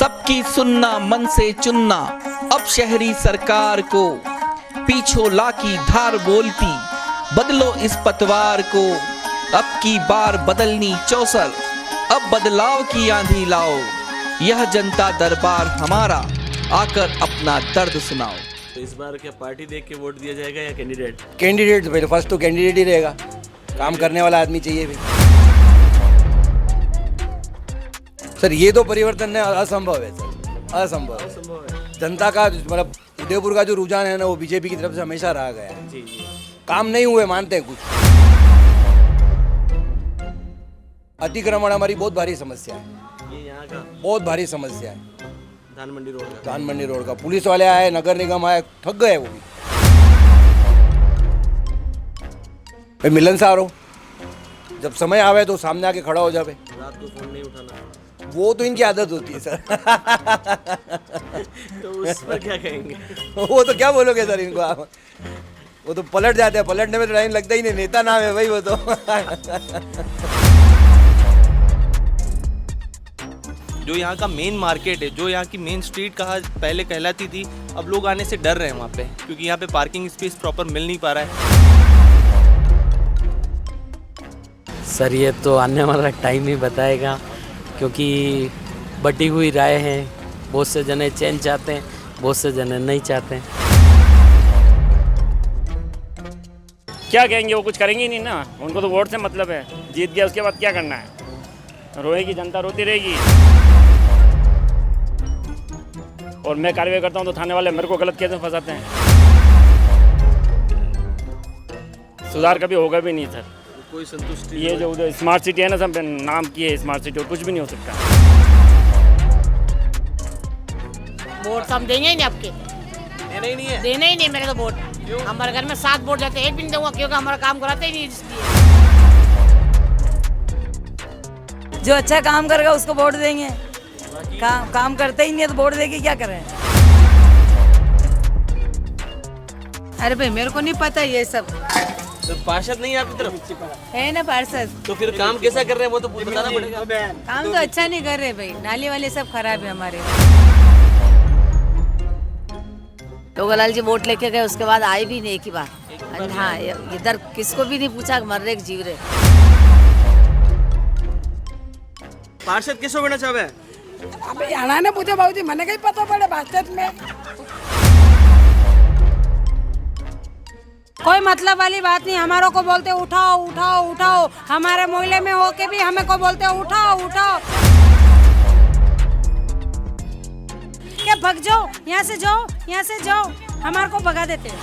सबकी सुनना मन से चुनना, अब शहरी सरकार को पीछो ला की धार बोलती, बदलो इस पतवार को, अब की बार बदलनी चौसर, अब बदलाव की आंधी लाओ, यह जनता दरबार हमारा, आकर अपना दर्द सुनाओ। तो इस बार क्या पार्टी देख के वोट दिया जाएगा या कैंडिडेट? कैंडिडेट तो फर्स्ट तो कैंडिडेट ही रहेगा, काम करने वाला आदमी चाहिए भी। सर ये तो परिवर्तन असंभव है सर, असंभव है। जनता का मतलब उदयपुर का जो रुझान है ना वो बीजेपी की तरफ से हमेशा रहा गया है। जी जी। काम नहीं हुए मानते हैं कुछ। अतिक्रमण हमारी बहुत भारी समस्या है, ये यहाँ का बहुत भारी समस्या है। धान मंडी रोड का, धान मंडी रोड का पुलिस वाले आए, नगर निगम आए, थक गए वो भी। भाई मिलनसार हो, जब समय आवे तो सामने आके खड़ा हो जावे। रात को फोन नहीं उठाना, वो तो इनकी आदत होती है सर। तो उस पर क्या कहेंगे? वो तो क्या बोलोगे सर इनको आप? वो तो पलट जाते हैं, पलटने में तो टाइम लगता ही नहीं, नेता नाम है भाई वो तो। जो यहाँ का मेन मार्केट है, जो यहाँ की मेन स्ट्रीट कहा पहले कहलाती थी, अब लोग आने से डर रहे हैं वहाँ पे, क्योंकि यहाँ पे पार्किंग स्पेस प्रॉपर मिल नहीं पा रहा है। सर ये तो आने वाला टाइम ही बताएगा, क्योंकि बटी हुई राय है, बहुत से जने चेंज चाहते हैं, बहुत से जने नहीं चाहते हैं। क्या कहेंगे, वो कुछ करेंगे ही नहीं ना, उनको तो वोट से मतलब है। जीत गया उसके बाद क्या करना है, रोएगी जनता, रोती रहेगी। और मैं कार्रवाई करता हूँ तो थाने वाले मेरे को गलत केस में फंसाते हैं। सुधार कभी होगा भी नहीं सर। कोई संतुष्टि? ये जो उधर स्मार्ट सिटी है ना, सब नाम की है स्मार्ट सिटी, और कुछ भी नहीं हो सकता। वोट तो हम देंगे ही नहीं, आपके देना ही नहीं है। देना ही नहीं मेरे तो वोट। हमारे घर में 7 वोट जाते हैं, एक भी नहीं दूंगा, क्योंकि हमारा काम कराते ही नहीं इसलिए। जो अच्छा काम करेगा उसको वोट देंगे, काम करते ही नहीं है तो वोट देके क्या करें? अरे भाई मेरे को नहीं पता ये सब। तो पार्षद नहीं है आपकी तरफ? है ना पार्षद। तो फिर काम कैसा कर रहे हैं वो तो बताना पड़ेगा। काम तो अच्छा नहीं कर रहे भाई, नाली वाले सब खराब है हमारे। टोगलाल जी वोट लेके गए, उसके बाद आए भी नहीं एक ही बार। हाँ, इधर किसको भी नहीं पूछा मर रहे जीव रहे। पार्षद किसको बनना चाहे? अबे आना ने पूछा बाबूजी, मैंने कहीं पता पड़े बास्केट में। कोई मतलब वाली बात नहीं, हमारों को बोलते उठाओ उठाओ उठाओ, हमारे मोहल्ले में होके भी हमें को बोलते उठाओ उठाओ। क्या भग जाओ, यहाँ से जाओ, यहाँ से जाओ, हमारे को भगा देते हैं।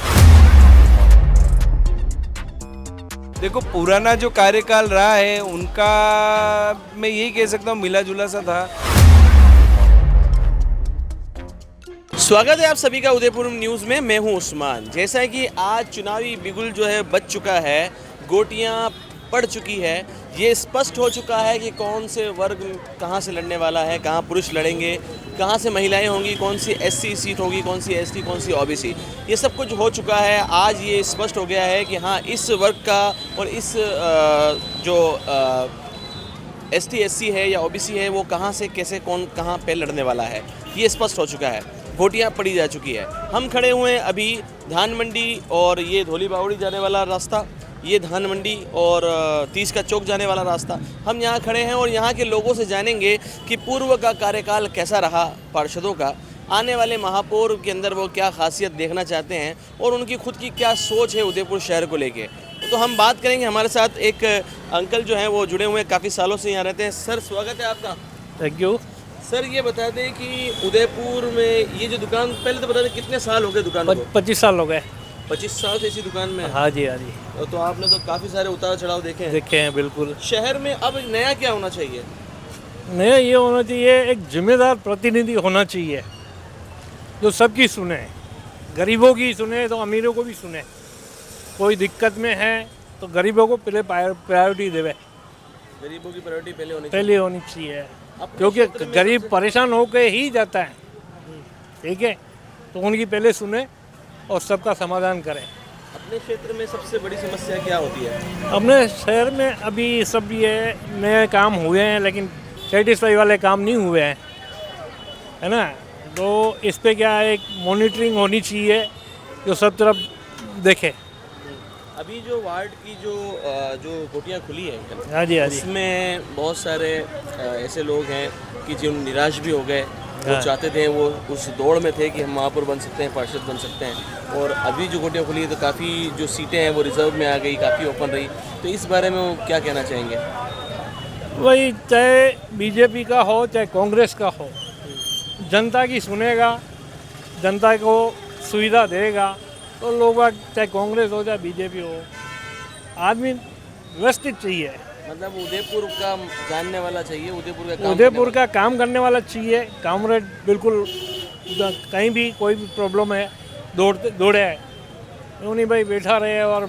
देखो पुराना जो कार्यकाल रहा है उनका मैं यही कह सकता हूँ मिला जुला सा था। स्वागत है आप सभी का उदयपुर न्यूज़ में। मैं हूं उस्मान। जैसा कि आज चुनावी बिगुल जो है बज चुका है, गोटियां पड़ चुकी है, ये स्पष्ट हो चुका है कि कौन से वर्ग कहां से लड़ने वाला है, कहां पुरुष लड़ेंगे, कहां से महिलाएं होंगी, कौन सी एससी सीट होगी, कौन सी एसटी, कौन सी ओबीसी, ये सब कुछ हो चुका है। आज ये स्पष्ट हो गया है कि हाँ इस वर्ग का और इस जो एसटी एससी है या ओबीसी है वो कहां से कैसे कौन कहां पे लड़ने वाला है, ये स्पष्ट हो चुका है। वोटियाँ पड़ी जा चुकी है। हम खड़े हुए हैं अभी धान मंडी और ये धोली बावड़ी जाने वाला रास्ता, ये धान मंडी और 30 का चौक जाने वाला रास्ता, हम यहाँ खड़े हैं और यहाँ के लोगों से जानेंगे कि पूर्व का कार्यकाल कैसा रहा पार्षदों का, आने वाले महापौर के अंदर वो क्या खासियत देखना चाहते हैं और उनकी खुद की क्या सोच है उदयपुर शहर को लेके। तो हम बात करेंगे। हमारे साथ एक अंकल जो हैं वो जुड़े हुए हैं, काफ़ी सालों से यहाँ रहते हैं। सर स्वागत है आपका। Thank you. सर ये बता दें कि उदयपुर में ये जो दुकान, पहले तो बता दें कितने साल हो गए दुकान को? 25 साल हो गए। 25 साल से इसी दुकान में? हाँ जी, हाँ जी। तो आपने तो काफ़ी सारे उतार चढ़ाव देखे हैं। देखे हैं बिल्कुल। शहर में अब नया क्या होना चाहिए? नया ये होना चाहिए, एक जिम्मेदार प्रतिनिधि होना चाहिए जो सबकी सुने, गरीबों की सुने तो अमीरों को भी सुने। कोई दिक्कत में है तो गरीबों को पहले प्रायोरिटी देवे। गरीबों की प्रायोरिटी पहले होनी चाहिए, क्योंकि गरीब परेशान होकर ही जाता है, ठीक है, तो उनकी पहले सुने और सबका समाधान करें। अपने क्षेत्र में सबसे बड़ी समस्या क्या होती है? अपने शहर में अभी सब ये नए काम हुए हैं लेकिन सेटिस्फाई वाले काम नहीं हुए हैं। है ना। तो इस पे क्या एक मॉनिटरिंग होनी चाहिए जो सब तरफ देखे। अभी जो वार्ड की जो गोटियाँ खुली है कल, हाँ जी, हाँ जी। उसमें बहुत सारे ऐसे लोग हैं कि जो निराश भी हो गए। वो हाँ। चाहते थे, वो उस दौड़ में थे कि हम महापौर बन सकते हैं, पार्षद बन सकते हैं। और अभी जो गोटियाँ खुली है तो काफ़ी जो सीटें हैं वो रिजर्व में आ गई, काफ़ी ओपन रही। तो इस बारे में वो क्या कहना चाहेंगे? वही, चाहे बीजेपी का हो चाहे कांग्रेस का हो, जनता की सुनेगा, जनता को सुविधा देगा तो लोग चाहे कांग्रेस हो चाहे बीजेपी हो, आदमी व्यवस्थित चाहिए। मतलब उदयपुर का जानने वाला चाहिए, उदयपुर का काम करने वाला चाहिए। कामरेड बिल्कुल कहीं भी कोई भी प्रॉब्लम है दौड़े है, यूँ नहीं भाई बैठा रहे और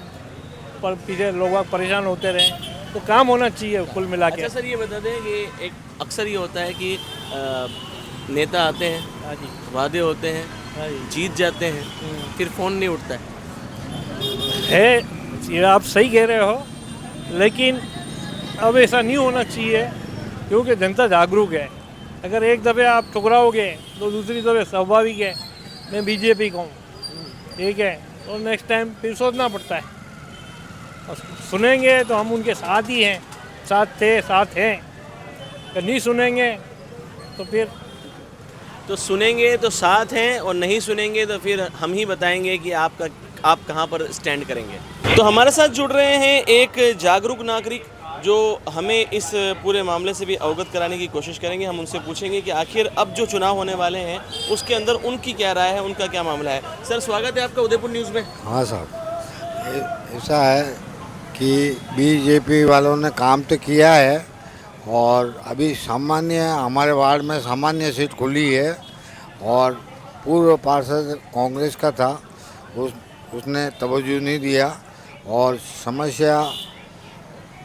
पीछे लोग परेशान होते रहे। तो काम होना चाहिए कुल मिला के। अच्छा सर, ये बता दें कि एक अक्सर ये होता है कि नेता आते हैं, हाँ जी, वादे होते हैं, हाँ जी। जीत जाते हैं, फिर फ़ोन नहीं उठता है। ये आप सही कह रहे हो, लेकिन अब ऐसा नहीं होना चाहिए क्योंकि जनता जागरूक है। अगर एक दफ़े आप ठुकराओगे तो दूसरी दफ़े स्वाभाविक है मैं बीजेपी का हूँ, ठीक है, तो नेक्स्ट टाइम फिर सोचना पड़ता है। और सुनेंगे तो हम उनके साथ ही हैं, साथ हैं। अगर नहीं सुनेंगे तो फिर तो सुनेंगे तो साथ हैं, और नहीं सुनेंगे तो फिर हम ही बताएंगे कि आप कहाँ पर स्टैंड करेंगे। तो हमारे साथ जुड़ रहे हैं एक जागरूक नागरिक जो हमें इस पूरे मामले से भी अवगत कराने की कोशिश करेंगे। हम उनसे पूछेंगे कि आखिर अब जो चुनाव होने वाले हैं उसके अंदर उनकी क्या राय है, उनका क्या मामला है। सर, स्वागत है आपका उदयपुर न्यूज़ में। हाँ साहब, ऐसा है कि बीजेपी वालों ने काम तो किया है और अभी सामान्य हमारे वार्ड में सामान्य सीट खुली है और पूर्व पार्षद कांग्रेस का था, उसने तवज्जो नहीं दिया। और समस्या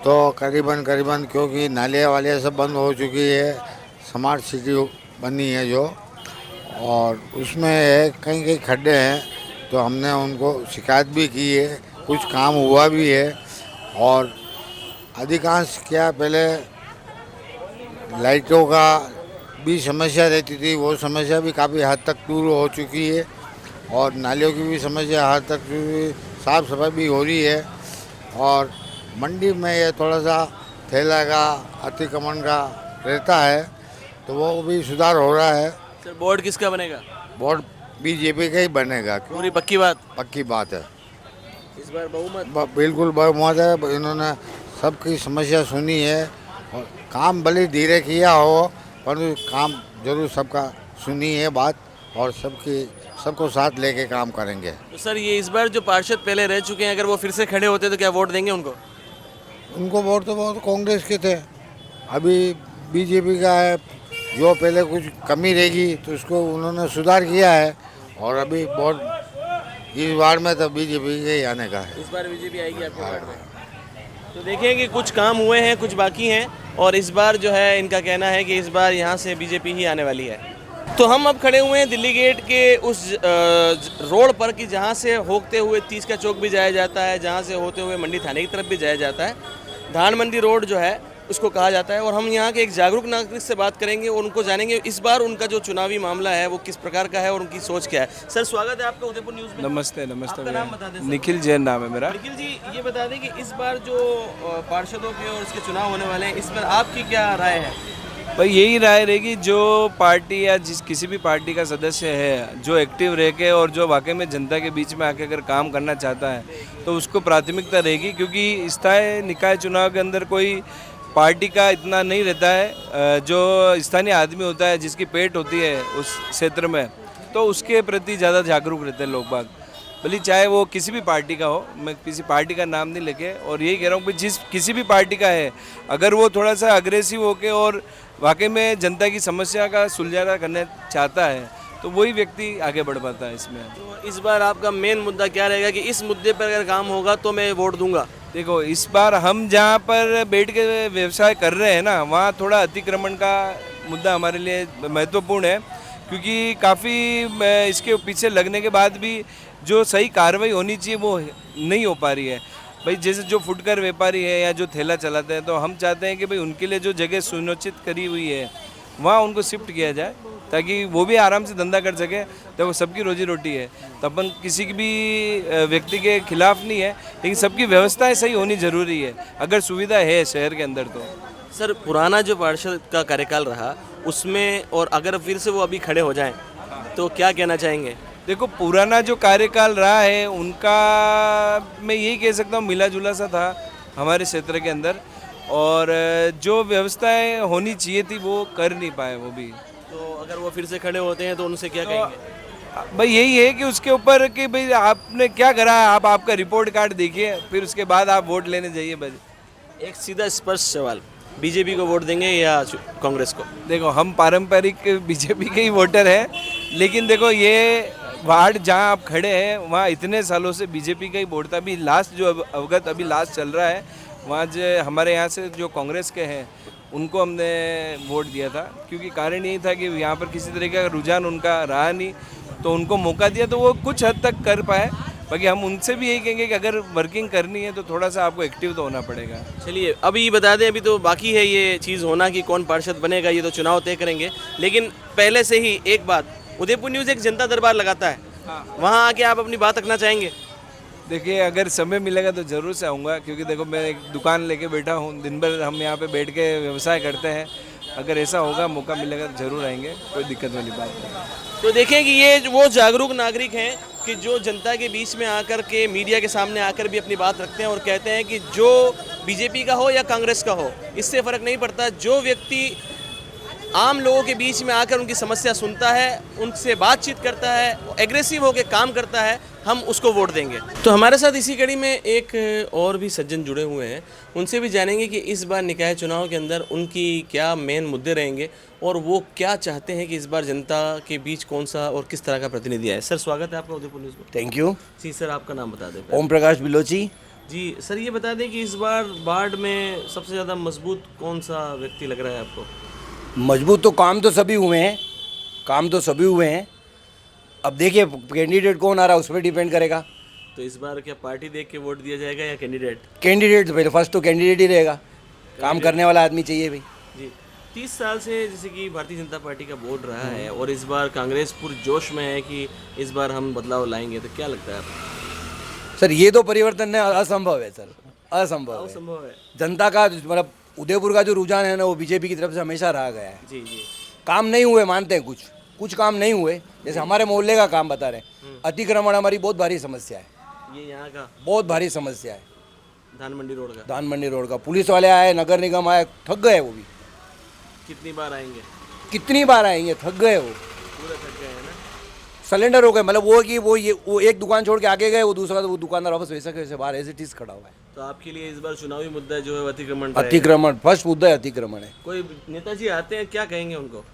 तो करीबन क्योंकि नालियाँ वालियाँ सब बंद हो चुकी है, स्मार्ट सिटी बनी है जो, और उसमें कहीं खड्डे हैं तो हमने उनको शिकायत भी की है, कुछ काम हुआ भी है। और अधिकांश क्या पहले लाइटों का भी समस्या रहती थी, वो समस्या भी काफ़ी हद तक दूर हो चुकी है और नालियों की भी समस्या हद तक साफ़ सफाई भी हो रही है। और मंडी में ये थोड़ा सा थैला का अतिक्रमण का रहता है तो वो भी सुधार हो रहा है। सर, बोर्ड किसका बनेगा? बोर्ड बीजेपी का ही बनेगा। पूरी पक्की बात? पक्की बात है। इस बार बहुमत? बिल्कुल बहुमत है। इन्होंने सबकी समस्या सुनी है और काम भले धीरे किया हो परंतु काम जरूर सबका सुनी है बात और सबको साथ लेके काम करेंगे। तो सर, ये इस बार जो पार्षद पहले रह चुके हैं, अगर वो फिर से खड़े होते तो क्या वोट देंगे उनको? उनको वोट तो बहुत कांग्रेस के थे, अभी बीजेपी का है। जो पहले कुछ कमी रहेगी तो उसको उन्होंने सुधार किया है और अभी वोट इस बार में तो बीजेपी के ही आने का है। इस बार बीजेपी आएगी आपके वार्ड में? तो देखिए कि कुछ काम हुए हैं, कुछ बाकी हैं, और इस बार जो है इनका कहना है कि इस बार यहाँ से बीजेपी ही आने वाली है। तो हम अब खड़े हुए हैं दिल्ली गेट के उस रोड पर कि जहाँ से होते हुए 30 का चौक भी जाया जाता है, जहाँ से होते हुए मंडी थाने की तरफ भी जाया जाता है। धान मंडी रोड जो है उसको कहा जाता है। और हम यहाँ के एक जागरूक नागरिक से बात करेंगे और उनको जानेंगे इस बार उनका जो चुनावी मामला है वो किस प्रकार का है और उनकी सोच क्या है। सर, स्वागत है आपका उदयपुर न्यूज़ में। नमस्ते आपका नाम बता दें सर। निखिल जैन नाम है मेरा। निखिल जी, ये बता दें कि इस बार जो पार्षदों के और इसके चुनाव होने वाले हैं, इस पर आपकी क्या राय है? भाई यही राय रहेगी, जो पार्टी या किसी भी पार्टी का सदस्य है जो एक्टिव रह के और जो वाकई में जनता के बीच में आके अगर काम करना चाहता है तो उसको प्राथमिकता रहेगी, क्योंकि स्थायी निकाय चुनाव के अंदर कोई पार्टी का इतना नहीं रहता है। जो स्थानीय आदमी होता है, जिसकी पेट होती है उस क्षेत्र में, तो उसके प्रति ज़्यादा जागरूक रहते हैं लोग बाग, भले चाहे वो किसी भी पार्टी का हो। मैं किसी पार्टी का नाम नहीं लेके और यही कह रहा हूँ कि किसी भी पार्टी का है, अगर वो थोड़ा सा अग्रेसिव होके और वाकई में जनता की समस्या का सुलझाना करना चाहता है तो वही व्यक्ति आगे बढ़ पाता है इसमें। तो इस बार आपका मेन मुद्दा क्या रहेगा कि इस मुद्दे पर अगर काम होगा तो मैं वोट दूंगा? देखो, इस बार हम जहाँ पर बैठ के व्यवसाय कर रहे हैं ना, वहाँ थोड़ा अतिक्रमण का मुद्दा हमारे लिए महत्वपूर्ण है, क्योंकि काफ़ी इसके पीछे लगने के बाद भी जो सही कार्रवाई होनी चाहिए वो नहीं हो पा रही है। भाई जैसे जो फुटकर व्यापारी है या जो ठेला चलाते हैं, तो हम चाहते हैं कि भाई उनके लिए जो जगह सुनिश्चित करी हुई है वहाँ उनको शिफ्ट किया जाए ताकि वो भी आराम से धंधा कर सके। तो वो सबकी रोजी रोटी है, तो अपन किसी की भी व्यक्ति के खिलाफ नहीं है, लेकिन सबकी व्यवस्थाएं सही होनी ज़रूरी है अगर सुविधा है शहर के अंदर तो। सर पुराना जो पार्षद का कार्यकाल रहा उसमें, और अगर फिर से वो अभी खड़े हो जाएं तो क्या कहना चाहेंगे? देखो पुराना जो कार्यकाल रहा है उनका मैं यही कह सकता हूँ मिला जुला सा था हमारे क्षेत्र के अंदर, और जो व्यवस्थाएं होनी चाहिए थी वो कर नहीं पाए वो भी। तो अगर वो फिर से खड़े होते हैं तो उनसे क्या कहेंगे? भाई यही है कि उसके ऊपर कि भाई आपने क्या करा, आप आपका रिपोर्ट कार्ड देखिए, फिर उसके बाद आप वोट लेने जाइए। बस एक सीधा स्पष्ट सवाल, बीजेपी को वोट देंगे या कांग्रेस को? देखो हम पारंपरिक बीजेपी के ही वोटर हैं, लेकिन देखो ये वार्ड जहां आप खड़े हैं वहाँ इतने सालों से बीजेपी का ही वोट था। अभी लास्ट जो अवगत अभी लास्ट चल रहा है वहाँ जो हमारे यहाँ से जो कांग्रेस के हैं उनको हमने वोट दिया था, क्योंकि कारण यही था कि यहाँ पर किसी तरीके का रुझान उनका रहा नहीं, तो उनको मौका दिया तो वो कुछ हद तक कर पाए। बाकी हम उनसे भी यही कहेंगे कि अगर वर्किंग करनी है तो थोड़ा सा आपको एक्टिव तो होना पड़ेगा। चलिए अभी बता दें, अभी तो बाकी है ये चीज़ होना कि कौन पार्षद बनेगा, ये तो चुनाव तय करेंगे। लेकिन पहले से ही एक बात, उदयपुर न्यूज़ एक जनता दरबार लगाता है, वहाँ आके आप अपनी बात रखना चाहेंगे? देखिए अगर समय मिलेगा तो ज़रूर से आऊँगा, क्योंकि देखो मैं एक दुकान लेके बैठा हूँ, दिन भर हम यहाँ पे बैठ के व्यवसाय करते हैं। अगर ऐसा होगा मौका मिलेगा तो ज़रूर आएंगे, कोई दिक्कत वाली बात नहीं। तो देखें कि ये वो जागरूक नागरिक हैं कि जो जनता के बीच में आकर के मीडिया के सामने आकर भी अपनी बात रखते हैं और कहते हैं कि जो बीजेपी का हो या कांग्रेस का हो, इससे फ़र्क नहीं पड़ता, जो व्यक्ति आम लोगों के बीच में आकर उनकी समस्या सुनता है, उनसे बातचीत करता है, एग्रेसिव होकर काम करता है, हम उसको वोट देंगे। तो हमारे साथ इसी कड़ी में एक और भी सज्जन जुड़े हुए हैं, उनसे भी जानेंगे कि इस बार निकाय चुनाव के अंदर उनकी क्या मेन मुद्दे रहेंगे और वो क्या चाहते हैं कि इस बार जनता के बीच कौन सा और किस तरह का प्रतिनिधि आए। सर स्वागत है आपका उदयपुर न्यूज़ में। Thank you. जी सर, आपका नाम बता दें। ओम प्रकाश बिलोची। जी सर, ये बता दें कि इस बार वार्ड में सबसे ज़्यादा मजबूत कौन सा व्यक्ति लग रहा है आपको? मजबूत तो काम तो सभी हुए हैं, काम तो सभी हुए हैं। अब देखिए कैंडिडेट कौन आ रहा है उस पर डिपेंड करेगा। तो इस बार क्या पार्टी देख के वोट दिया जाएगा या कैंडिडेट? कैंडिडेट पहले फर्स्ट तो कैंडिडेट ही रहेगा, काम करने वाला आदमी चाहिए भाई। जी 30 साल से जैसे कि भारतीय जनता पार्टी का बोर्ड रहा है और इस बार कांग्रेस पुरजोश में है कि इस बार हम बदलाव लाएंगे, तो क्या लगता है आपको? सर ये तो परिवर्तन असंभव है सर, असंभव है। जनता का मतलब उदयपुर का जो रुझान है ना वो बीजेपी की तरफ से हमेशा रहा गया है। जी जी। काम नहीं हुए मानते हैं, कुछ काम नहीं हुए, जैसे हमारे मोहल्ले का काम बता रहे हैं। अतिक्रमण हमारी बहुत भारी समस्या है, ये यहाँ का बहुत भारी समस्या है। धान मंडी रोड का? धान मंडी रोड का पुलिस वाले आए, नगर निगम आए, थक गए वो भी। कितनी बार आएंगे? कितनी बार आएंगे, थक गए वो, पूरा थक गए हैं ना। सिलेंडर हो गए, मतलब वो कि वो एक दुकान छोड़ के आगे गए, वो दूसरा वो दुकानदार वापस वैसा कैसे बाहर ऐसे टीस खड़ा हुआ है। तो आपके लिए इस बार चुनावी मुद्दा जो है अतिक्रमण? अतिक्रमण फर्स्ट मुद्दा है, अतिक्रमण है। कोई नेताजी आते हैं, क्या कहेंगे उनको?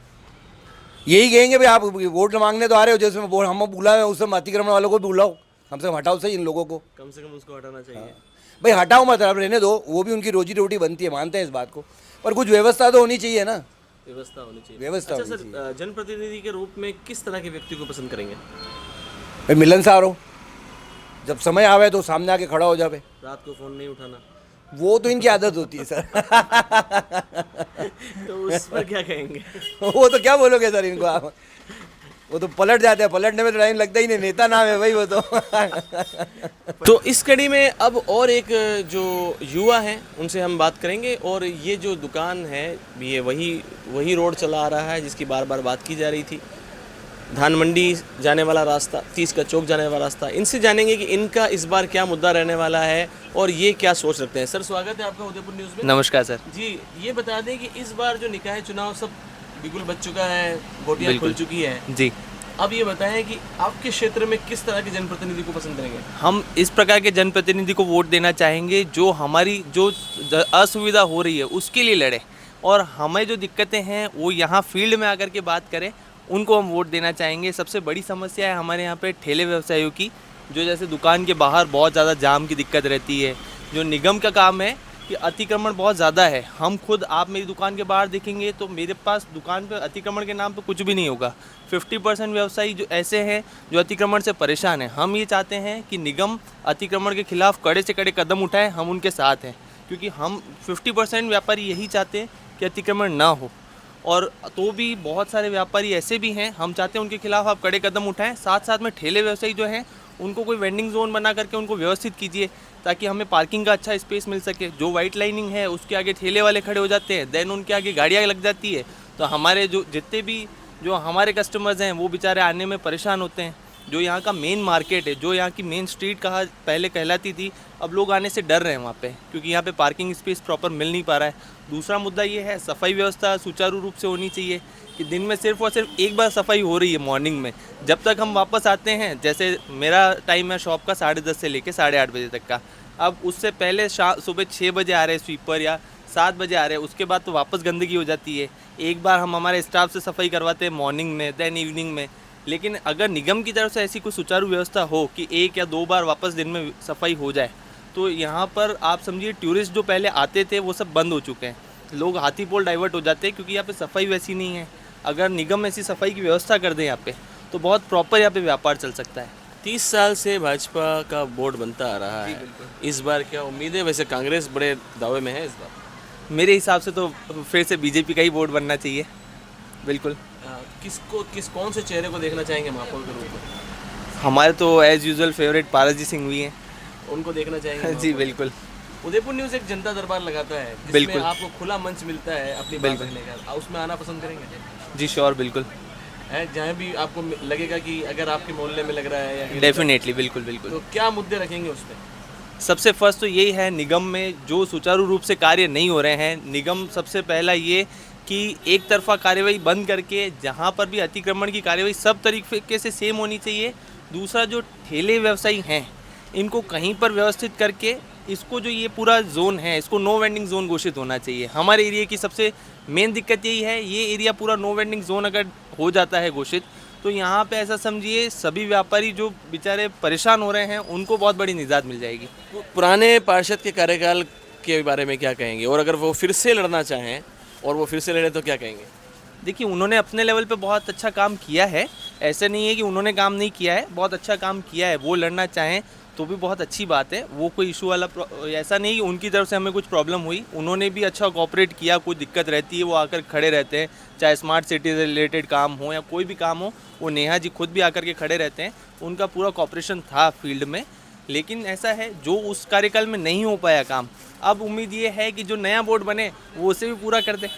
यही कहेंगे भाई आप वोट मांगने तो आ रहे हो, जैसे हम बुलाए उस समय अतिक्रमण वालों को भी बुलाओ, कम से कम हटाओ सही इन लोगों को, कम से कम उसको हटाना चाहिए। भाई हटाओ मत, अब रहने दो, वो भी उनकी रोजी रोटी बनती है, मानते हैं इस बात को, पर कुछ व्यवस्था तो होनी चाहिए ना। व्यवस्था होनी चाहिए। व्यवस्था अच्छा होनी सर, जनप्रतिनिधि के रूप में किस तरह के व्यक्ति को पसंद करेंगे? भाई मिलनसार हो, जब समय आवे तो सामने आके खड़ा हो जावे। रात को फोन नहीं उठाना? वो तो इनकी आदत होती है सर। तो उस पर क्या कहेंगे? वो तो क्या बोलोगे सर इनको आप, वो तो पलट जाते हैं, पलटने में तो टाइम लगता ही नहीं, नेता नाम है भाई वो तो। तो इस कड़ी में अब और एक जो युवा हैं उनसे हम बात करेंगे, और ये जो दुकान है ये वही रोड चला आ रहा है जिसकी बार बार बात की जा रही थी, धान मंडी जाने वाला रास्ता, 30 का चौक जाने वाला रास्ता। इनसे जानेंगे कि इनका इस बार क्या मुद्दा रहने वाला है और ये क्या सोच रखते हैं। सर स्वागत है आपका उदयपुर न्यूज़ में। नमस्कार सर। जी ये बता दें कि इस बार जो निकाय चुनाव सब बिल्कुल बच चुका है, गोटियाँ खुल चुकी है जी, अब ये बताएं कि आपके क्षेत्र में किस तरह के जनप्रतिनिधि को पसंद करेंगे? हम इस प्रकार के जनप्रतिनिधि को वोट देना चाहेंगे जो हमारी जो असुविधा हो रही है उसके लिए लड़े, और हमें जो दिक्कतें हैं वो यहाँ फील्ड में आकर के बात करें, उनको हम वोट देना चाहेंगे। सबसे बड़ी समस्या है हमारे यहाँ पे ठेले व्यवसायियों की, जो जैसे दुकान के बाहर बहुत ज़्यादा जाम की दिक्कत रहती है। जो निगम का काम है कि अतिक्रमण बहुत ज़्यादा है, हम खुद आप मेरी दुकान के बाहर देखेंगे तो मेरे पास दुकान पे अतिक्रमण के नाम पे कुछ भी नहीं होगा। 50% व्यवसायी जो ऐसे हैं जो अतिक्रमण से परेशान हैं। हम ये चाहते हैं कि निगम अतिक्रमण के खिलाफ कड़े से कड़े कदम उठाए, हम उनके साथ हैं, क्योंकि हम 50% व्यापारी यही चाहते हैं कि अतिक्रमण ना हो। और तो भी बहुत सारे व्यापारी ऐसे भी हैं, हम चाहते हैं उनके खिलाफ आप कड़े कदम उठाएं। साथ साथ में ठेले व्यवसायी जो हैं उनको कोई वेंडिंग जोन बना करके उनको व्यवस्थित कीजिए, ताकि हमें पार्किंग का अच्छा स्पेस मिल सके। जो वाइट लाइनिंग है उसके आगे ठेले वाले खड़े हो जाते हैं, देन उनके आगे गाड़ियाँ लग जाती है, तो हमारे जो जितने भी जो हमारे कस्टमर्स हैं वो बेचारे आने में परेशान होते हैं। जो यहाँ का मेन मार्केट है, जो यहाँ की मेन स्ट्रीट कहा पहले कहलाती थी, अब लोग आने से डर रहे हैं वहाँ पे, क्योंकि यहाँ पे पार्किंग स्पेस प्रॉपर मिल नहीं पा रहा है। दूसरा मुद्दा ये है, सफाई व्यवस्था सुचारू रूप से होनी चाहिए कि दिन में सिर्फ और सिर्फ एक बार सफाई हो रही है मॉर्निंग में। जब तक हम वापस आते हैं, जैसे मेरा टाइम है शॉप का 10:30 से लेकर 8:30 बजे तक का, अब उससे पहले सुबह 6 बजे आ रहे हैं स्वीपर या 7 बजे आ रहे हैं, उसके बाद तो वापस गंदगी हो जाती है। एक बार हम हमारे स्टाफ से सफाई करवाते हैं मॉर्निंग में, देन इवनिंग में। लेकिन अगर निगम की तरफ से ऐसी कोई सुचारू व्यवस्था हो कि 1 या 2 बार वापस दिन में सफाई हो जाए, तो यहाँ पर आप समझिए टूरिस्ट जो पहले आते थे वो सब बंद हो चुके हैं। लोग हाथी पोल डाइवर्ट हो जाते हैं क्योंकि यहाँ पे सफाई वैसी नहीं है। अगर निगम ऐसी सफाई की व्यवस्था कर दे यहाँ पे, तो बहुत प्रॉपर यहाँ पे व्यापार चल सकता है। 30 साल से भाजपा का बोर्ड बनता आ रहा है, इस बार क्या उम्मीद है? वैसे कांग्रेस बड़े दावे में है इस बार। मेरे हिसाब से तो फिर से बीजेपी का ही बोर्ड बनना चाहिए। बिल्कुल। कौन से चेहरे को देखना चाहेंगे महापौर के रूप में? हमारे तो एज यूजुअल फेवरेट पारस सिंह भी हैं, उनको देखना चाहेंगे। जी बिल्कुल। उदयपुर न्यूज़ एक जनता दरबार लगाता है, बिल्कुल, आपको खुला मंच मिलता है अपनी बात रखने का, उसमें आना पसंद करेंगे? जी श्योर, बिल्कुल। जहाँ भी आपको लगेगा कि अगर आपके मोहल्ले में लग रहा है या डेफिनेटली, बिल्कुल बिल्कुल। तो क्या मुद्दे रखेंगे उस पर? सबसे फर्स्ट तो यही है, निगम में जो सुचारू रूप से कार्य नहीं हो रहे हैं, निगम सबसे पहला ये कि एक तरफा कार्यवाही बंद करके जहाँ पर भी अतिक्रमण की कार्यवाही सब तरीके से सेम होनी चाहिए। दूसरा, जो ठेले व्यवसायी हैं इनको कहीं पर व्यवस्थित करके इसको जो ये पूरा जोन है इसको नो वेंडिंग जोन घोषित होना चाहिए। हमारे एरिया की सबसे मेन दिक्कत यही है, ये एरिया पूरा नो वेंडिंग जोन अगर हो जाता है घोषित, तो यहाँ पे ऐसा समझिए सभी व्यापारी जो बेचारे परेशान हो रहे हैं उनको बहुत बड़ी निजात मिल जाएगी। पुराने पार्षद के कार्यकाल के बारे में क्या कहेंगे, और अगर वो फिर से लड़ना चाहें और वो फिर से लड़े तो क्या कहेंगे? देखिए, उन्होंने अपने लेवल पे बहुत अच्छा काम किया है, ऐसे नहीं है कि उन्होंने काम नहीं किया है, बहुत अच्छा काम किया है। वो लड़ना चाहें तो भी बहुत अच्छी बात है, वो कोई इशू वाला ऐसा नहीं कि उनकी तरफ से हमें कुछ प्रॉब्लम हुई। उन्होंने भी अच्छा कोऑपरेट किया, कोई दिक्कत रहती है वो आकर खड़े रहते हैं, चाहे स्मार्ट सिटी से रिलेटेड काम हो या कोई भी काम हो, वो नेहा जी खुद भी आकर के खड़े रहते हैं। उनका पूरा कोऑपरेशन था फील्ड में। लेकिन ऐसा है, जो उस कार्यकाल में नहीं हो पाया काम, अब उम्मीद ये है कि जो नया बोर्ड बने वो उसे भी पूरा कर दे।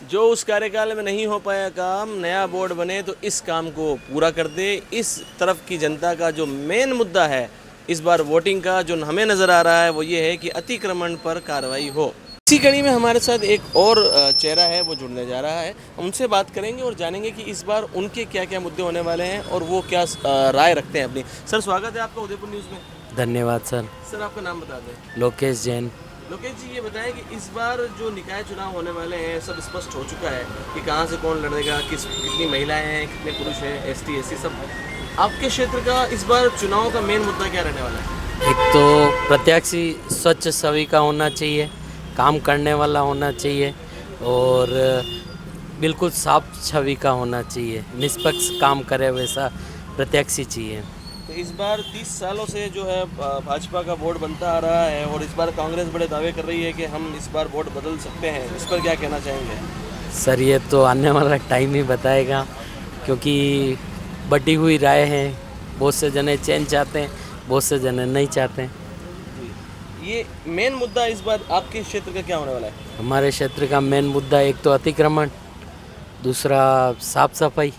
जो उस कार्यकाल में नहीं हो पाया काम, नया बोर्ड बने तो इस काम को पूरा कर दे। इस तरफ की जनता का जो मेन मुद्दा है इस बार वोटिंग का, जो हमें नज़र आ रहा है वो ये है कि अतिक्रमण पर कार्रवाई हो। इसी कड़ी में हमारे साथ एक और चेहरा है, वो जुड़ने जा रहा है। उनसे बात करेंगे और जानेंगे कि इस बार उनके क्या क्या मुद्दे होने वाले हैं और वो क्या राय रखते हैं अपनी। सर, स्वागत है आपका उदयपुर न्यूज़ में। धन्यवाद सर। सर, आपका नाम बता दें। लोकेश जैन। लोकेश जी, ये बताएं कि इस बार जो निकाय चुनाव होने वाले हैं सब स्पष्ट हो चुका है कि कहाँ से कौन लड़ेगा, कितनी महिलाएं हैं, कितने पुरुष हैं, ST SC सब। आपके क्षेत्र का इस बार चुनाव का मेन मुद्दा क्या रहने वाला है? एक तो प्रत्याशी स्वच्छ छवि का होना चाहिए, काम करने वाला होना चाहिए और बिल्कुल साफ छवि का होना चाहिए, निष्पक्ष काम करे वैसा प्रत्याशी चाहिए। तो इस बार 30 सालों से जो है भाजपा का बोर्ड बनता आ रहा है और इस बार कांग्रेस बड़े दावे कर रही है कि हम इस बार बोर्ड बदल सकते हैं, इस पर क्या कहना चाहेंगे? सर, ये तो आने वाला टाइम ही बताएगा, क्योंकि बटी हुई राय है। बहुत से जने चेंज चाहते हैं, बहुत से जने नहीं चाहते हैं। ये मेन मुद्दा इस बार आपके क्षेत्र का क्या होने वाला है? हमारे क्षेत्र का मेन मुद्दा एक तो अतिक्रमण, दूसरा साफ सफाई।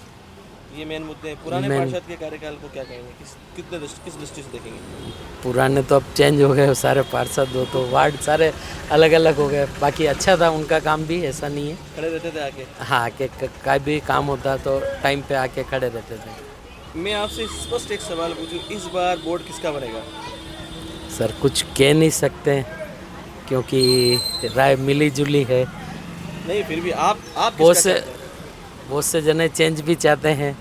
ये मेन मुद्दे हैं। पुराने पार्षद के कार्यकाल को क्या कहेंगे, किस दृष्टि से देखेंगे? पुराने तो अब चेंज हो गए सारे पार्षद, हो तो वार्ड सारे अलग अलग हो गए। बाकी अच्छा था उनका काम भी, ऐसा नहीं है। खड़े रहते थे आके? हाँ, कि कोई भी काम होता तो टाइम पे आके खड़े रहते थे। मैं आपसे स्पष्ट एक सवाल पूछूं, इस बार बोर्ड किसका बनेगा? सर, कुछ कह नहीं सकते क्योंकि राय मिली जुली है। नहीं, फिर भी आप बहुत से जने चेंज भी चाहते हैं।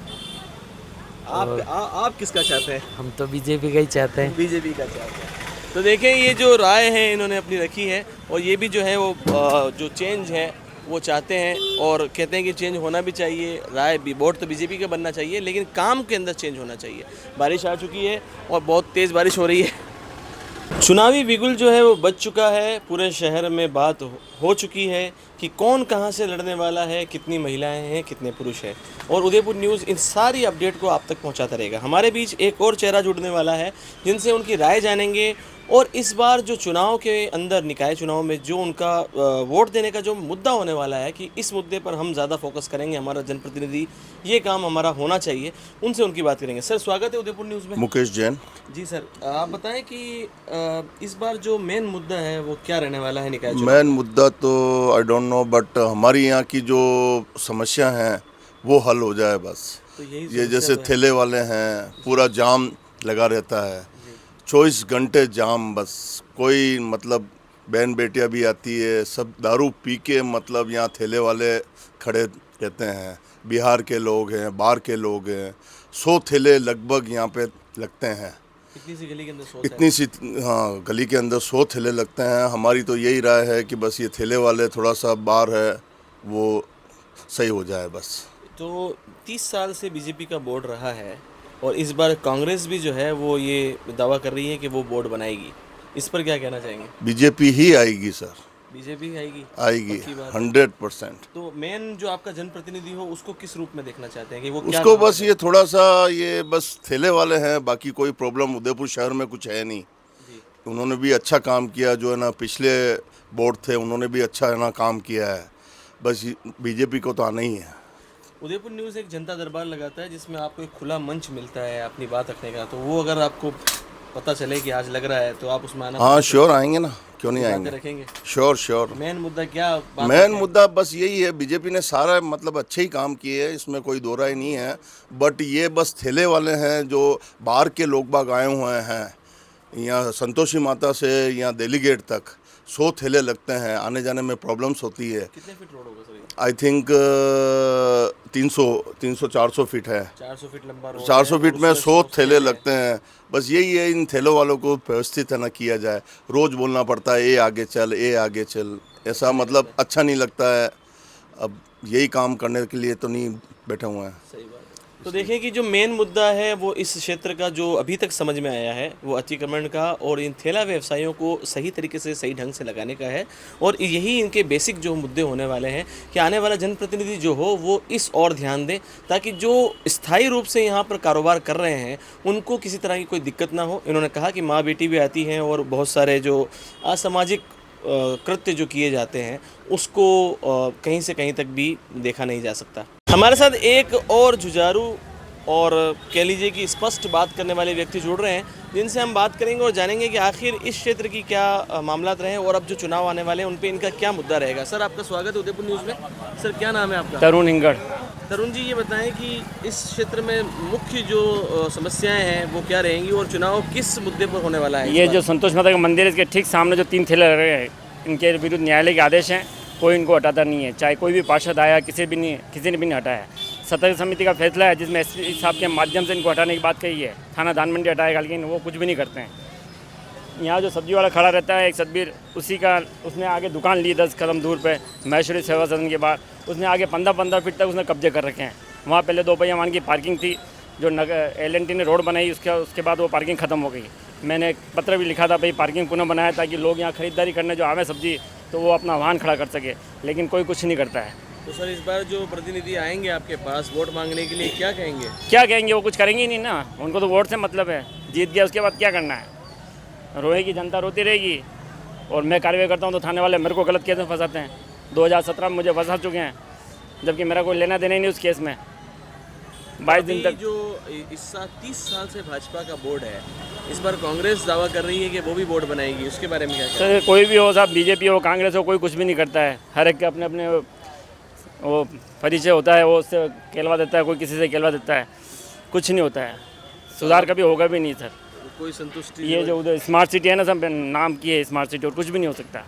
आप किसका चाहते हैं? हम तो बीजेपी का ही चाहते हैं। बीजेपी का चाहते हैं। तो देखें, ये जो राय है इन्होंने अपनी रखी है और ये भी जो है वो जो चेंज है वो चाहते हैं और कहते हैं कि चेंज होना भी चाहिए। राय भी, बोर्ड तो बीजेपी का बनना चाहिए लेकिन काम के अंदर चेंज होना चाहिए। बारिश आ चुकी है और बहुत तेज़ बारिश हो रही है। चुनावी बिगुल जो है वो बज चुका है, पूरे शहर में बात हो चुकी है कि कौन कहां से लड़ने वाला है, कितनी महिलाएं हैं, कितने पुरुष हैं। और उदयपुर न्यूज़ इन सारी अपडेट को आप तक पहुंचाता रहेगा। हमारे बीच एक और चेहरा जुड़ने वाला है जिनसे उनकी राय जानेंगे और इस बार जो चुनाव के अंदर निकाय चुनाव में जो उनका वोट देने का जो मुद्दा होने वाला है कि इस मुद्दे पर हम ज़्यादा फोकस करेंगे, हमारा जनप्रतिनिधि ये काम हमारा होना चाहिए, उनसे उनकी बात करेंगे। सर स्वागत है उदयपुर न्यूज़ में। मुकेश जैन। जी सर, आप बताएं कि इस बार जो मेन मुद्दा है वो क्या रहने वाला है निकाय चुनाव? मेन मुद्दा तो आई डोंट नो, बट हमारी यहाँ की जो समस्या हैं वो हल हो जाए बस। तो यही ये जैसे ठेले वाले हैं, पूरा जाम लगा रहता है, 24 घंटे जाम, बस कोई मतलब बहन बेटियां भी आती है, सब दारू पी के मतलब यहाँ ठेले वाले खड़े रहते हैं। बिहार के लोग हैं, बाहर के लोग हैं, 100 ठेले लगभग यहाँ पे लगते हैं। इतनी सी गली के अंदर 100 इतनी सी, हाँ, गली के अंदर 100 ठेले लगते हैं। हमारी तो यही राय है कि बस ये ठेले वाले थोड़ा सा बाहर है वो सही हो जाए बस। तो 30 साल से बीजेपी का बोर्ड रहा है और इस बार कांग्रेस भी जो है वो ये दावा कर रही है कि वो बोर्ड बनाएगी, इस पर क्या कहना चाहेंगे? बीजेपी ही आएगी सर, बीजेपी आएगी? आएगी 100%। तो मेन जो आपका जनप्रतिनिधि हो उसको किस रूप में देखना चाहते हैं कि वो क्या उसको बस ये थोड़ा सा ये बस ठेले वाले हैं, बाकी कोई प्रॉब्लम उदयपुर शहर में कुछ है नहीं। उन्होंने भी अच्छा काम किया, जो है ना पिछले बोर्ड थे उन्होंने भी अच्छा है ना काम किया है, बस बीजेपी को तो आना ही है। उदयपुर न्यूज़ एक जनता दरबार लगाता है जिसमें आपको एक खुला मंच मिलता है अपनी बात रखने का, तो वो अगर आपको पता चले कि आज लग रहा है तो आप उसमें आना? हाँ श्योर आएंगे ना, क्यों नहीं आएंगे, रखेंगे श्योर। मेन मुद्दा क्या? मेन मुद्दा बस यही है, बीजेपी ने सारा मतलब अच्छे ही काम किए हैं, इसमें कोई दो राय नहीं है, बट ये बस ठेले वाले हैं जो बाहर के लोग बाग आए हुए हैं यहाँ संतोषी माता से यहाँ दिल्ली गेट तक 100 ठेले लगते हैं, आने जाने में प्रॉब्लम्स होती है। कितने फीट रोड होगा सर? आई थिंक 300-400 फीट है। 400 फीट लंबा रोड, 400 फीट में 100 ठेले लगते हैं। बस यही है, इन ठेलों वालों को व्यवस्थित है ना किया जाए। रोज़ बोलना पड़ता है ए आगे चल, ए आगे चल, ऐसा मतलब अच्छा नहीं लगता है। अब यही काम करने के लिए तो नहीं बैठे हुए हैं। सही बात है। तो देखिए कि जो मेन मुद्दा है वो इस क्षेत्र का जो अभी तक समझ में आया है वो अतिक्रमण का और इन ठेला व्यवसायियों को सही तरीके से सही ढंग से लगाने का है। और यही इनके बेसिक जो मुद्दे होने वाले हैं कि आने वाला जनप्रतिनिधि जो हो वो इस और ध्यान दे ताकि जो स्थायी रूप से यहाँ पर कारोबार कर रहे हैं उनको किसी तरह की कोई दिक्कत ना हो। इन्होंने कहा कि माँ बेटी भी आती हैं और बहुत सारे जो असामाजिक कृत्य जो किए जाते हैं उसको कहीं से कहीं तक भी देखा नहीं जा सकता। हमारे साथ एक और जुझारू और कह लीजिए कि स्पष्ट बात करने वाले व्यक्ति जुड़ रहे हैं जिनसे हम बात करेंगे और जानेंगे कि आखिर इस क्षेत्र की क्या मामलात रहे और अब जो चुनाव आने वाले हैं उन पे इनका क्या मुद्दा रहेगा। सर आपका स्वागत है उदयपुर न्यूज़ में। सर क्या नाम है आपका? तरुण हिंगड़। तरुण जी ये बताएं कि इस क्षेत्र में मुख्य जो समस्याएं हैं वो क्या रहेंगी और चुनाव किस मुद्दे पर होने वाला है? ये जो संतोष माता का मंदिर है इसके ठीक सामने जो 3 ठेले लग रहे हैं, इनके विरुद्ध न्यायालय के आदेश हैं, कोई इनको हटाता नहीं है, चाहे कोई भी पार्षद आया किसी ने भी नहीं हटाया। सतर्क समिति का फैसला है जिसमें एसपी साहब के माध्यम से इनको हटाने की बात कही है, थाना धान मंडी हटाएगा, लेकिन वो कुछ भी नहीं करते हैं। यहाँ जो सब्जी वाला खड़ा रहता है एक सतबीर, उसने आगे दुकान ली 10 कदम दूर पे महेश्वरी सेवा सदन के बाद, उसने आगे 15 फीट तक उसने कब्जे कर रखे हैं। वहाँ पहले 2 पहिया वाहन की पार्किंग थी, जो LNT ने रोड बनाई उसके बाद वो पार्किंग ख़त्म हो गई। मैंने पत्र भी लिखा था भाई पार्किंग पुनः बनाया ताकि लोग यहाँ खरीदारी करने जो आवे सब्जी तो वो अपना वाहन खड़ा कर सके, लेकिन कोई कुछ नहीं करता है। तो सर इस बार जो प्रतिनिधि आएंगे आपके पास वोट मांगने के लिए क्या कहेंगे? क्या कहेंगे, वो कुछ करेंगे ही नहीं ना, उनको तो वोट से मतलब है। जीत गया उसके बाद क्या करना है, रोएगी जनता, रोती रहेगी। और मैं कार्रवाई करता हूँ तो थाने वाले मेरे को गलत केस में फंसाते हैं। 2017 में मुझे फंसा चुके हैं जबकि मेरा कोई लेना देना ही नहीं उस केस में। 22 दिन तक जो इस 30 साल से भाजपा का बोर्ड है, इस बार कांग्रेस दावा कर रही है कि वो भी बोर्ड बनाएगी, उसके बारे में क्या कहते हैं? सर कोई भी हो साहब, बीजेपी हो कांग्रेस हो, कोई कुछ भी नहीं करता है। हर एक के अपने अपने वो परिचय होता है, वो उससे कहलवा देता है, कोई किसी से कहलवा देता है, कुछ नहीं होता है। सुधार कभी होगा भी नहीं सर। कोई संतुष्टि? ये जो उधर स्मार्ट सिटी है ना, सब नाम की है स्मार्ट सिटी, और कुछ भी नहीं हो सकता।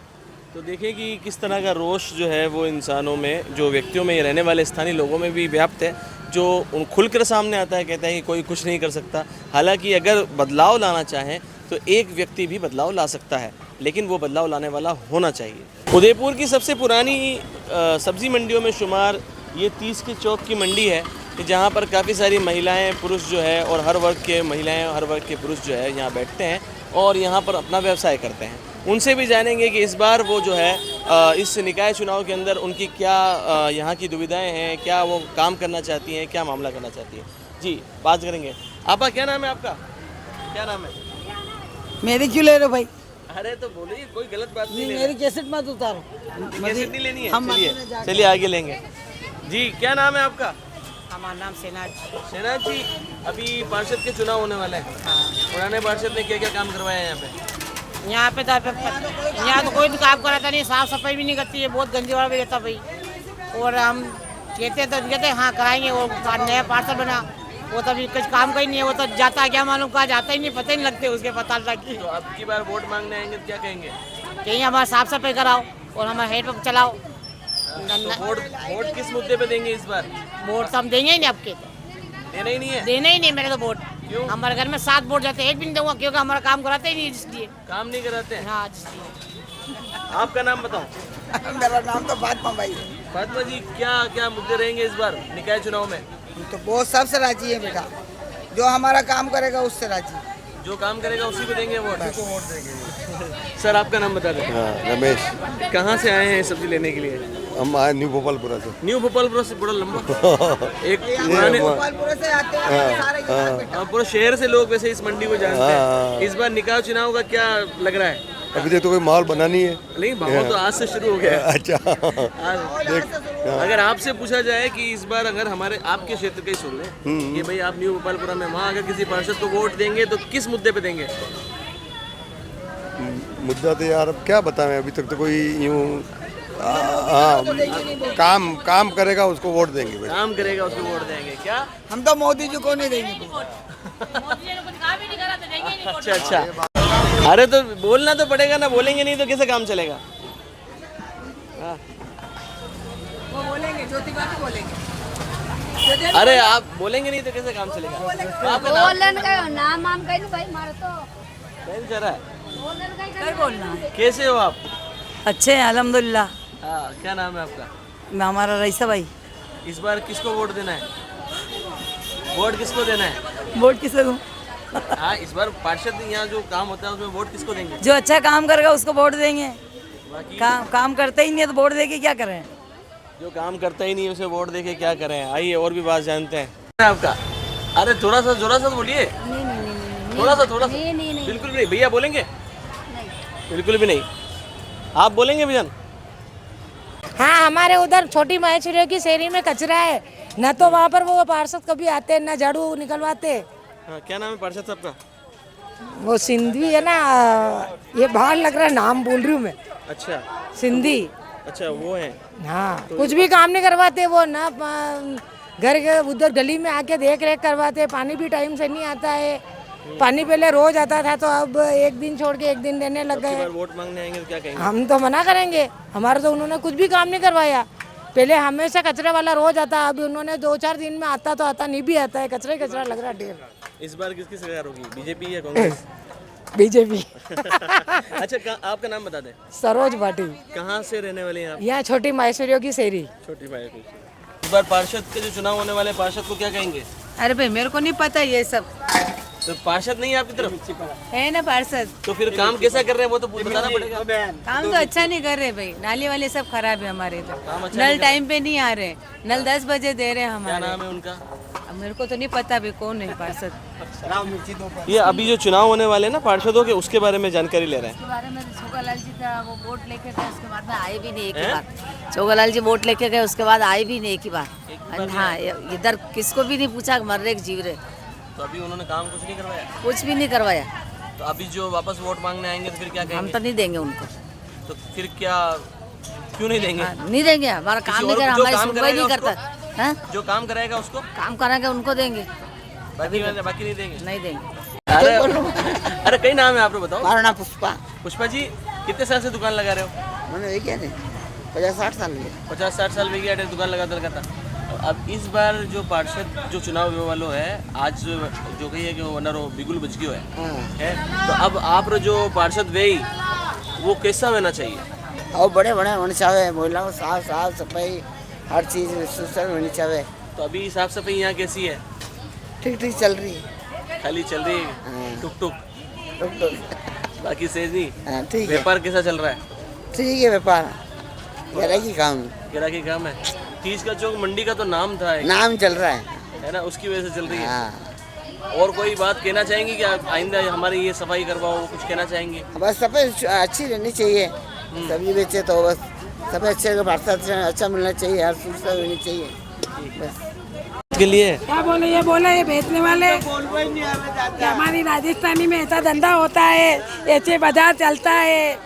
तो देखिए कि किस तरह का रोष जो है वो इंसानों में, जो व्यक्तियों में, रहने वाले स्थानीय लोगों में भी व्याप्त है, जो खुलकर सामने आता है, कहता है कि कोई कुछ नहीं कर सकता। हालांकि अगर बदलाव लाना चाहें तो एक व्यक्ति भी बदलाव ला सकता है, लेकिन वो बदलाव लाने वाला होना चाहिए। उदयपुर की सबसे पुरानी सब्जी मंडियों में शुमार ये 30 के चौक की मंडी है, जहाँ पर काफ़ी सारी महिलाएं पुरुष जो है और हर वर्ग के महिलाएं हर वर्ग के पुरुष जो है यहाँ बैठते हैं और यहाँ पर अपना व्यवसाय करते हैं। उनसे भी जानेंगे कि इस बार वो जो है इस निकाय चुनाव के अंदर उनकी क्या यहाँ की दुविधाएं हैं, क्या वो काम करना चाहती हैं, क्या मामला करना चाहती हैं। जी बात करेंगे। आपका क्या नाम है? आपका क्या नाम है? मेरी क्यों ले रहे हो भाई? अरे तो बोलिए, कोई गलत बात नहीं मेरी कैसेट मत उतारो। कैसेट नहीं लेनी है। चलिए आगे लेंगे। जी क्या नाम है आपका? हमारा नाम सेनाज। सेनाज जी, अभी पार्षद के चुनाव होने वाले हैं। पुराने पार्षद ने क्या क्या काम करवाया है यहाँ पे? यहाँ पे यहाँ तो कोई काम कराता नहीं, साफ सफाई भी नहीं करती है, बहुत गंदी वाला भी रहता भाई। और हम कहते हाँ कराएंगे। वो नया पार्षद बना, वो तो अभी कुछ काम का ही नहीं है। वो तो जाता है क्या मालूम, कहाँ जाता ही नहीं, पता ही नहीं लगते उसके पता तक की। तो अब की बार वोट मांगने आएंगे तो क्या कहेंगे? कहीं हमारा साफ सफाई कराओ और हमारे हेड पर चलाओ। तो वोट किस मुद्दे पे देंगे इस बार? वोट तो हम देंगे ही नहीं, आपके देना ही नहीं है। देना ही नहीं मेरे तो वोट। हमारे घर में 7 वोट जाते हैं, एक भी नहीं दूंगा क्योंकि हमारा काम कराते ही नहीं, इसलिए काम नहीं कराते हैं। हाँ जिसलिए। आपका नाम बताओ। मेरा नाम तो फातिमा भाई। फातिमा जी, क्या क्या मुद्दे रहेंगे इस बार निकाय चुनाव में? तो बहुत सबसे राजी है बेटा, जो हमारा काम करेगा उससे राजी। जो काम करेगा उसी को देंगे वोट। सर आपका नाम बता दें। रमेश, कहाँ से आए हैं सब्जी लेने के लिए? हम आए न्यू भोपालपुरा से। न्यू भोपालपुरा से? बड़ा लंबा एक पुराने से आते हैं पूरे शहर से लोग वैसे इस मंडी को जानते हैं। इस बार निकाय चुनाव का क्या लग रहा है? अभी तक तो कोई माहौल बना नहीं है। नहीं, माहौल तो आज से शुरू हो गया है। अच्छा अगर आपसे पूछा जाए कि इस बार अगर हमारे आपके क्षेत्र के ही सुन लें कि भाई आप न्यू भोपालपुरा में वहाँ अगर किसी पार्षद को वोट देंगे तो किस मुद्दे पे देंगे? मुद्दा तो यार अब क्या बताएं, अभी तक तो कोई यूँ काम करेगा उसको वोट देंगे भाई। काम करेगा उसको वोट देंगे। क्या हम तो मोदी जी को नहीं देंगे। अच्छा अच्छा। अरे तो बोलना तो पड़ेगा ना, बोलेंगे नहीं तो कैसे काम चलेगा? वो बोलेंगे, ज्योतिका भी बोलेंगे। अरे आप बोलेंगे नहीं तो कैसे काम चलेगा? नाम वाम कहीं भाई मार तो बोलना है। कैसे हो आप? अच्छे हैं अल्हम्दुलिल्लाह। हाँ, क्या नाम है आपका? हमारा रईसा भाई। इस बार किसको वोट देना है? वोट किसको देना है? वोट किसे दूं? हाँ, इस बार पार्षद यहाँ जो काम होता है उसमें वोट किसको देंगे? जो अच्छा काम करेगा उसको वोट देंगे। काम करते ही नहीं है तो वोट देके क्या करें? जो काम करता ही नहीं है उसे वोट देके क्या करें? आइए और भी बात जानते हैं। आपका? अरे थोड़ा सा जोरा सा बोलिए। थोड़ा सा बिल्कुल भी नहीं। भैया बोलेंगे? बिल्कुल भी नहीं। आप बोलेंगे भैया? हाँ, हमारे उधर छोटी महेश्वरी की शेरी में कचरा है, न तो वहाँ पर वो पार्षद कभी आते हैं, न झाड़ू निकलवाते। हाँ, क्या नाम है पार्षद साहब का? वो सिंधी है ना, ये बाहर लग रहा है, नाम बोल रही हूँ मैं। अच्छा, सिंधी। अच्छा वो है। हाँ, कुछ भी काम नहीं करवाते वो ना, घर के उधर गली में आके देख रेख करवाते। पानी भी टाइम से नहीं आता है। पानी पहले रोज आता था तो अब एक दिन छोड़ के एक दिन देने लग गए। वोट मांगने आएंगे तो क्या कहेंगे? हम तो मना करेंगे, हमारा तो उन्होंने कुछ भी काम नहीं करवाया। पहले हमेशा कचरे वाला रोज आता, अभी उन्होंने 2-4 दिन में आता तो आता, नहीं भी आता है, कचरा लग रहा ढेर। इस बार किसकी सरकार होगी, बीजेपी या कांग्रेस? बीजेपी। अच्छा, आपका नाम बता दें। सरोज भाटी। कहाँ से रहने वाले हैं आप? यहाँ छोटी महेश्वरियों की शेरी। छोटी महेश्वरी। इस बार पार्षद के जो चुनाव होने वाले पार्षद को क्या कहेंगे? अरे भाई मेरे को नहीं पता ये सब। तो पार्षद नहीं है आपकी तरफ? है ना पार्षद। तो फिर काम कैसा कर रहे हैं वो तो बताना पड़ेगा। काम तो अच्छा नहीं कर रहे भाई, नाली वाले सब खराब है हमारे इधर। नल टाइम पे नहीं आ रहे, नल 10 बजे दे रहे हैं हमारे। क्या नाम है उनका? मेरे को तो नहीं पता भाई कौन है पार्षद। ये अभी जो चुनाव होने वाले हैं ना पार्षदों के, उसके बारे में जानकारी ले रहे हैं। उसके बारे में छोगालाल जी का वो वोट लेके गए, उसके बाद में आए भी नहीं एक ही बार। छोगालाल जी वोट लेके गए, उसके बाद आए भी नहीं एक ही बार। हाँ, इधर किसको भी नहीं पूछा, मर रहे जीव रहे। तो अभी उन्होंने काम कुछ नहीं करवाया? कुछ भी नहीं करवाया। तो अभी जो वापस वोट मांगने आएंगे तो फिर क्या कहेंगे? हम तो नहीं देंगे उनको। तो फिर क्या, क्यों नहीं देंगे? नहीं देंगे, हमारा काम नहीं कर, हमारी सुनवाई नहीं करता। हाँ? जो काम कराएगा उसको काम कराएंगे उनको देंगे, बाकी नहीं देंगे। नहीं देंगे। अरे कई नाम है आपको बताओ। हमारा नाम पुष्पा। पुष्पा जी, कितने साल से दुकान लगा रहे हो? मैंने ये क्या नहीं, 50-60 साल में। 50-60 साल में गया दुकान लगाता। अब इस बार जो पार्षद जो चुनाव वालों है, आज जो कही है कि वो नरो बिगुल बच गयो है, तो अब आप जो पार्षद वे वो कैसा होना चाहिए? और बड़े होने चाहिए, महिलाओं साफ सफाई हर चीज़ सुसर होनी चाहिए। तो अभी साफ सफाई यहाँ कैसी है? ठीक चल रही है। खाली चल रही है, टुक टुक। बाकी सेज नहीं। हाँ, ठीक है, व्यापार कैसा चल रहा है? ठीक है। व्यापार की काम गिराकी काम है। तीज का चौक मंडी का तो नाम था एक, नाम चल रहा है ना, उसकी वजह से चल रही है। हाँ, और कोई बात कहना चाहेंगे कि आप आइंदा हमारी ये सफाई करवाओ, कुछ कहना चाहेंगे? बस सफाई अच्छी रहनी चाहिए। सब्जी बेचे तो बस सफाई अच्छे अच्छा मिलना चाहिए, हर सुविधा होनी चाहिए बस। के लिए क्या बोले ये बेचने वाले कि हमारी राजस्थानी में ऐसा धंधा होता है, ऐसे बाजार चलता है।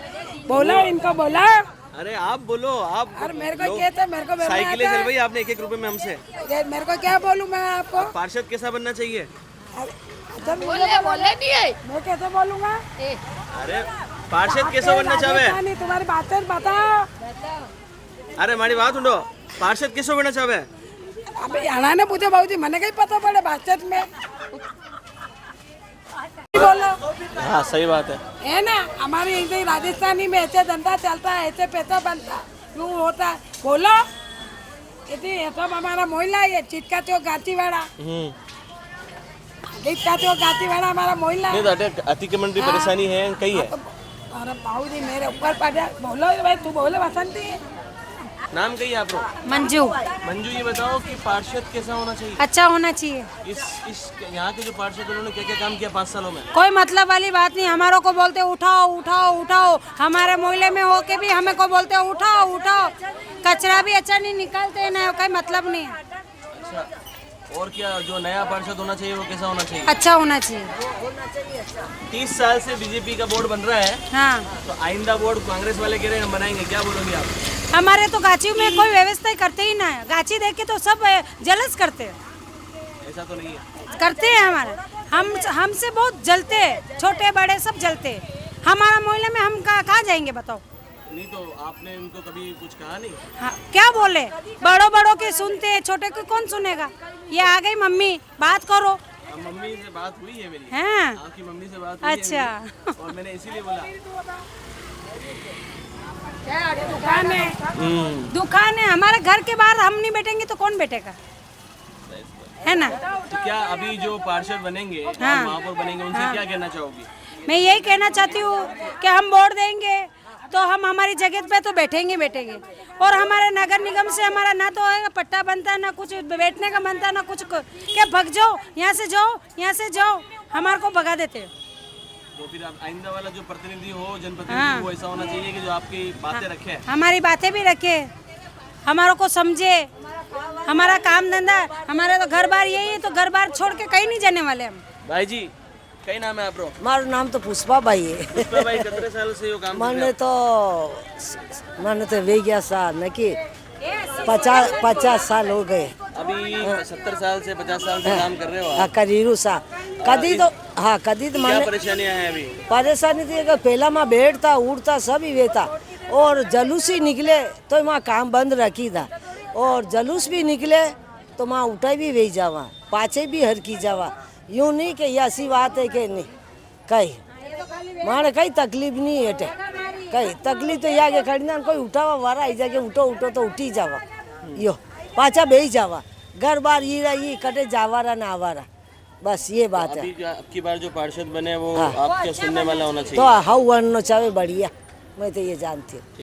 बोलो इनको, बोला। अरे आप बोलो, आप। और मेरे को कहते, मेरे को साइकिलें चल रही है आपने 1-1 रुपए में हमसे। मेरे को क्या बोलूं मैं आपको? पार्षद कैसा बनना चाहिए? बोले नहीं है, मैं कैसे बोलूँगा? अरे पार्षद कैसा बनना चाहे? तुम्हारी बातें बताओ। अरे मारी बात सुनो, पार्षद कैसा बनना चाहे? अबे याना ने पूछे बाबूजी, मैंने कहीं पता पड़े बातचीत में बोलो। हाँ सही बात है ना, हमारे इधर राजस्थानी में ऐसे धंधा चलता है, ऐसे पैसा बनता यूँ होता है। बोलो ये सब हमारा मोहल्ला है, चिटका चौक गांचीवाड़ा, चिटका चौक गांचीवाड़ा हमारा मोहल्ला है। अतिक्रमण की परेशानी है कहीं है? अरे बाबूजी मेरे ऊपर पड़ जा। बोलो भाई, तू बोले बसंती। नाम कही आपको? मंजू। मंजू, ये बताओ कि पार्षद कैसा होना चाहिए? अच्छा होना चाहिए। इस यहाँ के जो पार्षद उन्होंने क्या क्या काम किया 5 सालों में? कोई मतलब वाली बात नहीं, हमारों को बोलते उठाओ उठाओ उठाओ, हमारे मोहल्ले में होके भी हमें को बोलते उठाओ उठाओ, कचरा भी अच्छा नहीं निकालते ना, कोई मतलब नहीं है। अच्छा, और क्या जो नया पार्षद होना चाहिए वो कैसा होना चाहिए? अच्छा होना चाहिए। 30 साल से बीजेपी का बोर्ड बन रहा है, हाँ, तो आइंदा बोर्ड कांग्रेस वाले कह रहे हैं हम बनाएंगे, क्या बोलोगे आप? हमारे तो गाची में कोई व्यवस्था ही करते ही ना है, गाची देख के तो सब जलस करते हैं। ऐसा तो नहीं है? करते हैं हमारे, हमसे बहुत जलते हैं, छोटे बड़े सब जलते हैं। हमारा मोहल्ले में हम कहाँ जाएंगे बताओ? नहीं तो आपने उनको कभी कुछ कहा नहीं? हाँ, क्या बोले, बड़ों बड़ों के सुनते हैं, छोटे को कौन सुनेगा? ये आ गई मम्मी, बात करो। मम्मी से बात हुई है मेरी। हाँ, आपकी मम्मी से बात हुई है अच्छा। और मैंने इसीलिए बोला। दुकान है हमारे घर के बाहर, हम नहीं बैठेंगे तो कौन बैठेगा, है ना? तो क्या अभी जो पार्षद बनेंगे, हाँ, महापौर बनेंगे, उनसे क्या कहना चाहोगी? मैं यही कहना चाहती हूँ कि हम वोट देंगे तो हम हमारी जगह पे तो बैठेंगे और हमारे नगर निगम से हमारा ना तो पट्टा बनता, ना कुछ बैठने का बनता, ना कुछ। क्या भग जाओ यहाँ से, जाओ यहाँ से, जाओ, हमारे को भगा देते हैं। तो फिर आप आइंदा वाला जो प्रतिनिधि हो, जनप्रतिनिधि, वो ऐसा होना चाहिए कि जो आपकी बातें रखे, हमारी बातें भी रखे, हमारों को समझे, हमारा काम धंधा, हमारा तो घर बार यही है, तो घर बार छोड़ के कहीं नहीं जाने वाले हम। भाई जी कई नाम है आपरो? मारू नाम तो पुष्पा भाई है। पुष्पा भाई कितने साल से यो काम कर रहे तो मैंने तो वे गया साल न कि 50 साल हो गए। अभी 70 साल से 50 साल से काम कर रहे हो आप? करीरू सा कदी तो, हाँ कदी तो क्या परेशानियां हैं अभी? परेशानी थी कि पहला माँ बैठता उठता सब ही वेता, और जलूस ही निकले तो माँ काम बंद रखी था, और जलूस भी निकले तो माँ उठा भी वे जावा, पाछे भी हर की जावा। यूँ नहीं कि ऐसी बात है कि नहीं, कहीं माने कहीं तकलीफ नहीं है, कहीं तकलीफ तो या के खड़ी ना, कोई उठावा वारा आई जाके उठो उठो तो उठी जावा, यो पाछा बे जावा, घर बार ये रही कटे जावारा ना आवारा, बस ये बात है। आपकी बार जो पार्षद बने वो आपके सुनने वाला होना चाहिए, तो हाँ बनना चाहे बढ़िया, मैं तो ये जानती हूँ।